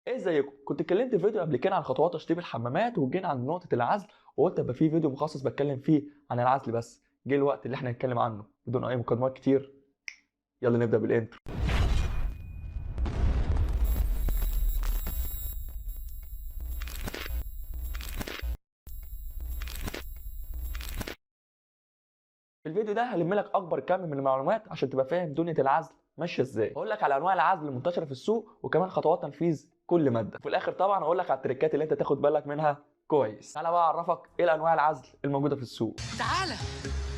ايه ازيكم؟ كنت اتكلمت في فيديو قبل كده عن خطوات تشطيب الحمامات وجينا عند نقطة العزل وقلت ابقى في فيديو مخصص بتكلم فيه عن العزل بس. جه الوقت اللي احنا نتكلم عنه بدون اي مقدمات كتير. يلا نبدأ بالانترو. في الفيديو ده هلم لك اكبر كم من المعلومات عشان تبقى فاهم دنيا العزل ماشيه ازاي. هقول لك على انواع العزل المنتشره في السوق وكمان خطوات تنفيذ كل ماده. وفي الاخر طبعا هقول لك على التريكات اللي انت تاخد بالك منها كويس. تعالى بقى اعرفك ايه الانواع العزل الموجوده في السوق. تعالى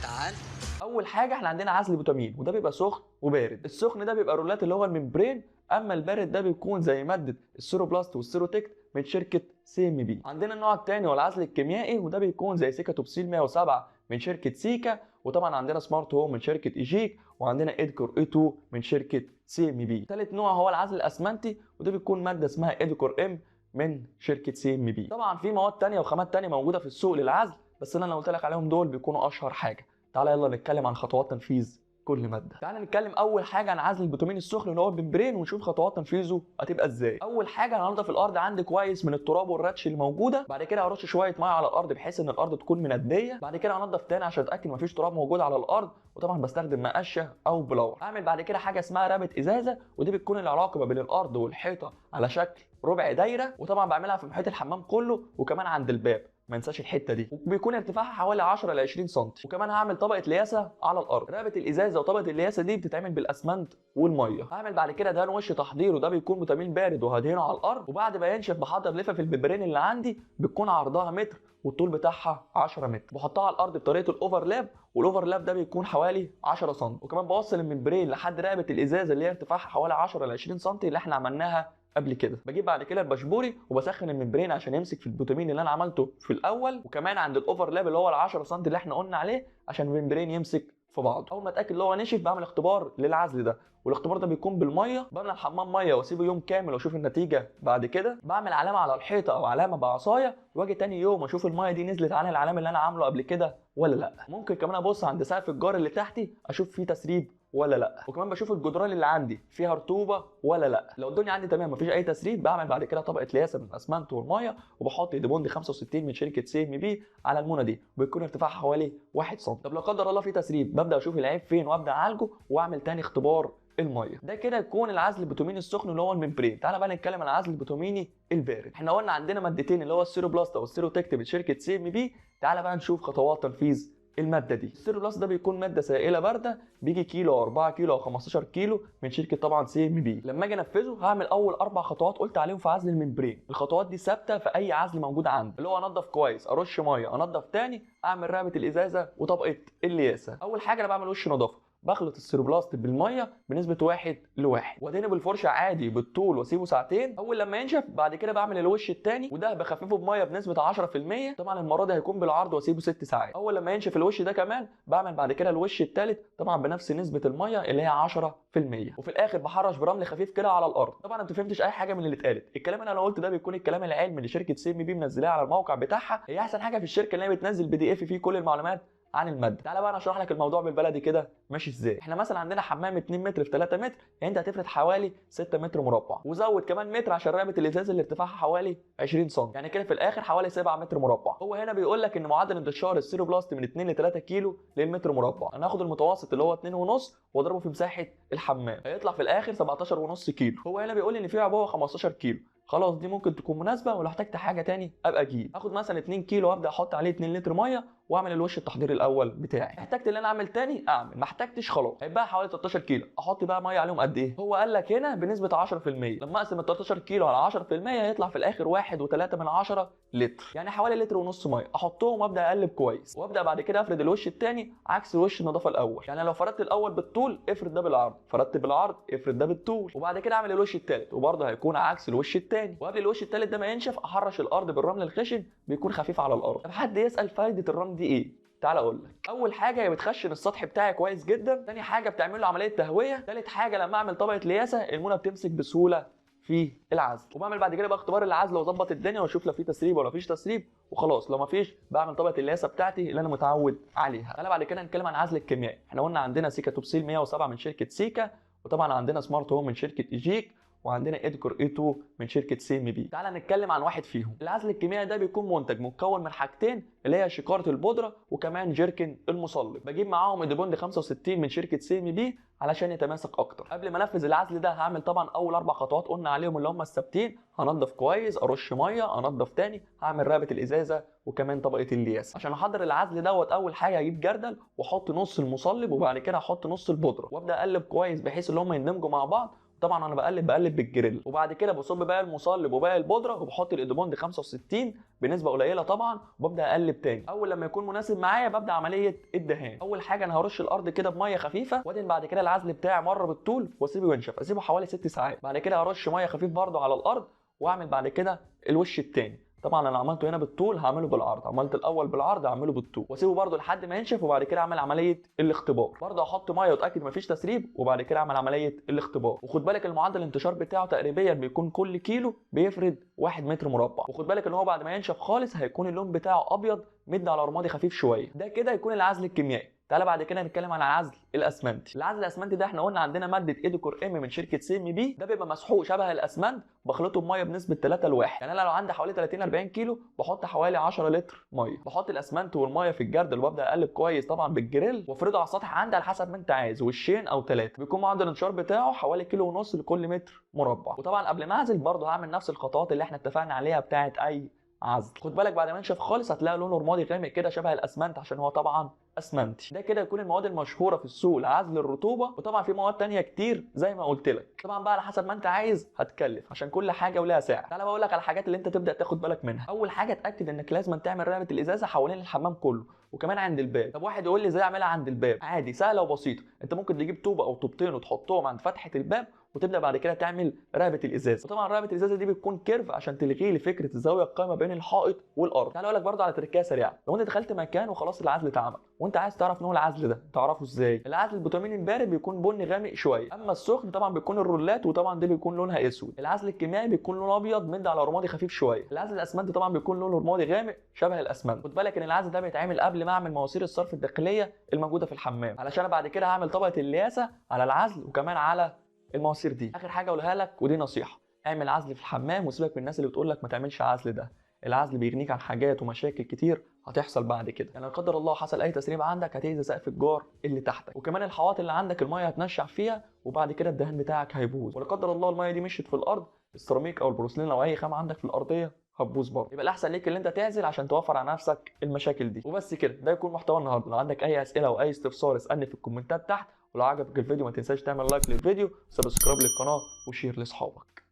تعال. اول حاجه احنا عندنا عزل بوتامين وده بيبقى سخن وبارد. السخن ده بيبقى رولات اللي هو الممبرين، اما البارد ده بيكون زي ماده السيروبلاست والسيروتكت من شركه سي ام بي. عندنا النوع الثاني هو العزل الكيميائي وده بيكون زي سيكا توبسيل 107 من شركه سيكا، وطبعا عندنا سمارت هوم من شركه ايجيك، وعندنا ادكور اي 2 من شركه سي ام بي. ثالث نوع هو العزل الاسمنتي وده بيكون ماده اسمها ادكور ام من شركه سي ام بي. طبعا في مواد ثانيه وخامات ثانيه موجوده في السوق للعزل، بس اللي انا قلت لك عليهم دول بيكونوا اشهر حاجه. تعالى يلا نتكلم عن خطوات تنفيذ كل ماده. تعالى نتكلم اول حاجه عن عزل البوتامين السخن اللي هو الممبرين ونشوف خطوات تنفيذه هتبقى ازاي. اول حاجه هننضف الارض عندي كويس من التراب والردش اللي موجوده، بعد كده هرش شويه ميه على الارض بحيث ان الارض تكون منديه، بعد كده هنضف تاني عشان اتاكد مفيش تراب موجود على الارض، وطبعا بستخدم مقشه او بلور. اعمل بعد كده حاجه اسمها رابط ازازه ودي بتكون العلاقه ما بين الارض والحيطه على شكل ربع دايره، وطبعا بعملها في محيط الحمام كله وكمان عند الباب، ما انساش الحته دي، وبيكون ارتفاعها حوالي 10 ل 20 سم. وكمان هعمل طبقه لياسه على الارض. رابط الازازه وطبقه اللياسه دي بتتعمل بالاسمنت والميه. هعمل بعد كده دهان وش تحضير وده بيكون بوتامين بارد وهدهنه على الارض، وبعد ما ينشف بحضر لفه في البمبرين اللي عندي بتكون عرضها متر والطول بتاعها 10 متر، بحطها على الارض بطريقه الاوفرلاب، والاوفرلاب ده بيكون حوالي 10 سم، وكمان بوصل الممبرين لحد رقبه الازازه اللي هي ارتفاعها حوالي 10 ل 20 سم اللي احنا عملناها قبل كده. بجيب بعد كده البشبوري وبسخن الممبرين عشان يمسك في البوتامين اللي انا عملته في الاول، وكمان عند الاوفرلاب اللي هو ال 10 سم اللي احنا قلنا عليه عشان الممبرين يمسك في بعض. اول ما اتاكد ان هو نشف بعمل اختبار للعزل ده، والاختبار ده بيكون بالميه. بملى الحمام ميه واسيبه يوم كامل واشوف النتيجه. بعد كده بعمل علامه على الحيطه او علامه بعصايه، واجي تاني يوم اشوف الميه دي نزلت عن العلامه اللي انا عامله قبل كده ولا لا. ممكن كمان ابص عند سقف الجار اللي تحتي اشوف فيه تسريب ولا لا، وكمان بشوف الجدران اللي عندي فيها رطوبه ولا لا. لو الدنيا عندي تمام مفيش اي تسريب بعمل بعد كده طبقه لياسه من الاسمنت والميه، وبحط ايديبوند 65 من شركه سي ام بي على المونه دي، وبيكون ارتفاعها حوالي 1 سم. طب لو قدر الله في تسريب ببدا اشوف العيب فين وابدا اعالجه واعمل تاني اختبار الميه. ده كده يكون العزل البوتاميني السخن اللي هو الممبرين. تعالى بقى نتكلم عن العزل البوتاميني البارد. احنا قلنا عندنا مادتين اللي هو السيروبلاست او السيروتكت من شركه سي ام بي. تعالى بقى نشوف خطوات تنفيذ الماده دي. السيروبلاست ده بيكون ماده سائله بارده، بيجي كيلو او 4 كيلو او 15 كيلو من شركه طبعا سي ام بي. لما اجي انفذه هعمل اول 4 خطوات قلت عليهم في عزل الممبرين. الخطوات دي ثابته في اي عزل موجود عندي، اللي هو انضف كويس، ارش ميه، انضف تاني، اعمل رقبه الازازه وطبقه اللياسه. اول حاجه انا بعمل وش نظافه، بخلط السيروبلاست بالميه بنسبه 1 ل1 وادهنه بالفرشه عادي بالطول واسيبه ساعتين. اول لما ينشف بعد كده بعمل الوش الثاني وده بخففه بميه بنسبه 10%. طبعا المره دي هيكون بالعرض واسيبه 6 ساعات. اول لما ينشف الوش ده كمان بعمل بعد كده الوش الثالث طبعا بنفس نسبه الميه اللي هي 10%، وفي الاخر بحرش برمل خفيف كده على الارض. طبعا انت فهمتش اي حاجه من اللي اتقالت. الكلام اللي انا قلته ده بيكون الكلام العلمي اللي شركه سي ام بي منزلاه على الموقع بتاعها. هي احسن حاجه في الشركه ان هي بتنزل بي دي اف فيه كل المعلومات عن الماده. تعالى بقى انا اشرح لك الموضوع بالبلدي كده ماشي ازاي. احنا مثلا عندنا حمام 2 متر في 3 متر، يعني انت هتفرد حوالي 6 متر مربع، وزود كمان متر عشان رقبه الازاز اللي ارتفاعها حوالي 20 سم، يعني كده في الاخر حوالي 7 متر مربع. هو هنا بيقول لك ان معدل انتشار السيروبلاست من 2 ل 3 كيلو للمتر مربع. انا هاخد المتوسط اللي هو 2.5 واضربه في مساحه الحمام هيطلع في الاخر 17.5 كيلو. هو هنا بيقول لي ان في عبوه 15 كيلو. خلاص دي ممكن تكون مناسبه، ولو احتجت حاجه تاني ابقى اجيب. اخد مثلا 2 كيلو وابدا احط عليه 2 لتر ميه واعمل الوش التحضير الاول بتاعي. احتجت ان انا اعمل تاني اعمل، ما احتجتش خلاص. هيبقى حوالي 13 كيلو. احط بقى ميه عليهم قد ايه؟ هو قال لك هنا بنسبه 10%. لما اقسم ال 13 كيلو على 10% هيطلع في الاخر 1.3 لتر، يعني حوالي لتر ونص ميه. احطهم وابدا اقلب كويس، وابدا بعد كده افرد الوش الثاني عكس الوش النظافه الاول. يعني لو فردت الاول بالطول افرد ده بالعرض، فردت بالعرض افرد ده بالطول، وبعد كده اعمل الوش الثالث وبرضه هيكون عكس الوش الثاني. وقبل الوش الثالث ده ما ينشف احرش الارض بالرمل الخشن بيكون خفيف على الارض. طب حد يسال فايده الرمل دي ايه؟ تعال اقول لك. اول حاجه هي بتخشن السطح بتاعي كويس جدا، ثاني حاجه بتعمل له عمليه تهويه، ثالث حاجه لما اعمل طبقه لياسه المونه بتمسك بسهوله في العزل. وبعمل بعد كده بقى اختبار العزل واظبط الدنيا واشوف لو في تسريب ولا مفيش تسريب، وخلاص لو مفيش بعمل طبقه اللياسه بتاعتي اللي انا متعود عليها. انا بعد كده هنتكلم عن عزل الكيميائي. احنا قلنا عندنا سيكا توبسيل 107 من شركه سيكا، وطبعا عندنا سمارت هوم من شركه ايجيك، وعندنا ادكور اي 2 من شركه سي ام بي. تعال نتكلم عن واحد فيهم. العزل الكيميائي ده بيكون منتج مكون من حاجتين اللي هي شكاره البودره وكمان جيركن المصلب. بجيب معاهم اديبوند 65 من شركه سي ام بي علشان يتماسك اكتر. قبل ما انفذ العزل ده هعمل طبعا اول 4 خطوات قلنا عليهم اللي هم الثابتين. هنضف كويس، ارش ميه، انضف تاني، هعمل رابط الازازه وكمان طبقه الياس. عشان احضر العزل دوت اول حاجه هجيب جردل واحط نص المصلب وبعد كده احط نص البودره وابدا اقلب كويس بحيث ان هم يندمجوا مع بعض. طبعا انا بقلب بالجريل، وبعد كده بصب باقي المصلب وباقي البودره وبحط الاديبوند 65 بنسبه قليله طبعا وببدا اقلب تاني. اول لما يكون مناسب معايا ببدا عمليه الدهان. اول حاجه انا هرش الارض كده بميه خفيفه وادهن بعد كده العزل بتاعي مره بالطول واسيبه ينشف، اسيبه حوالي 6 ساعات. بعد كده هرش ميه خفيف برده على الارض واعمل بعد كده الوش التاني. طبعا انا عملته هنا بالطول هعمله بالعرض، عملت الاول بالعرض هعمله بالطول واسيبه برده لحد ما ينشف وبعد كده اعمل عمليه الاختبار. برده احط ميه واتاكد مفيش تسريب وبعد كده اعمل عمليه الاختبار. وخد بالك المعدل الانتشار بتاعه تقريبا بيكون كل كيلو بيفرد 1 متر مربع. وخد بالك ان هو بعد ما ينشف خالص هيكون اللون بتاعه ابيض مد على رمادي خفيف شويه. ده كده يكون العزل الكيميائي. تعالى بعد كده نتكلم عن العزل الاسمنتي. العزل الاسمنتي ده احنا قلنا عندنا ماده اديكور ام من شركه سي ام بي. ده بيبقى مسحوق شبه الاسمنت، بخلطه بميه بنسبه 3 ل 1. يعني انا لو عندي حوالي 30 40 كيلو بحط حوالي 10 لتر ميه. بحط الاسمنت والميه في الجردل وابدا اقلب كويس طبعا بالجريل وافرده على السطح عندي على حسب ما انت عايز، وشين او 3. بيكون معدل الانتشار بتاعه حوالي كيلو ونص لكل متر مربع. وطبعا قبل ما اعزل برضه هعمل نفس الخطوات اللي احنا اتفقنا عليها بتاعه اي عزل. خد بالك بعد ما ينشف خالص هتلاقي لونه رمادي غامق كده شبه الاسمنت عشان هو طبعا اسمنتي. ده كده يكون المواد المشهوره في السوق لعزل الرطوبه. وطبعا في مواد تانية كتير زي ما قلت لك، طبعا بقى على حسب ما انت عايز هتكلف عشان كل حاجه ولها سعر. تعالى بقول لك على الحاجات اللي انت تبدا تاخد بالك منها. اول حاجه اتاكد انك لازم تعمل رقبه الازازه حوالين الحمام كله وكمان عند الباب. طب واحد يقول لي ازاي اعملها عند الباب؟ عادي سهله وبسيطه. انت ممكن تجيب طوبه او طوبتين وتحطهم عند فتحه الباب وتبدا بعد كده تعمل رقبه الازازه. وطبعا رقبه الازازه دي بتكون كيرف عشان تلغي لي فكره الزاويه القائمه بين الحائط والارض. تعالى اقول لك برده على تركيه سريعه. لو انت دخلت مكان وخلاص العزل اتعمل وانت عايز تعرف نوع العزل ده تعرفه ازاي؟ العزل البوتامين البارد بيكون بني غامق شويه، اما السخن طبعا بيكون الرولات وطبعا دي بيكون لونها اسود. العزل الكيميائي بيكون لونه ابيض مد على رمادي خفيف شويه. العزل الاسمنتي طبعا بيكون لونه رمادي غامق شبه الاسمنت. خد بالك ان العزل ده بيتعمل قبل ما اعمل مواسير الصرف الداخليه الموجوده في الحمام علشان بعد كده هعمل طبقه الياسه على العزل وكمان على المواسير دي. اخر حاجه اقولها لك ودي نصيحه، اعمل عزل في الحمام وسيبك من الناس اللي بتقول لك ما تعملش عزل. ده العزل بيغنيك عن حاجات ومشاكل كتير هتحصل بعد كده. يعني لا قدر الله حصل اي تسريب عندك هتأذي سقف الجار اللي تحتك، وكمان الحواضر اللي عندك الميه هتنشع فيها وبعد كده الدهان بتاعك هيبوظ. ولا قدر الله الميه دي مشيت في الارض، السيراميك او البروسلين او اي خامه عندك في الارضيه هتبوظ برضه. يبقى الاحسن ليك اللي انت تعزل عشان توفر على نفسك المشاكل دي. وبس كده، ده يكون محتوى النهارده. لو عندك اي اسئله او اي استفسار اسالني في الكومنتات تحت، ولو عجبك الفيديو ما تنساش تعمل لايك للفيديو وسبسكرايب للقناه وشير لاصحابك.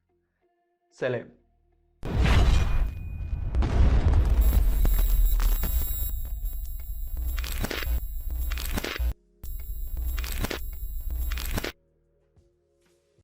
سلام.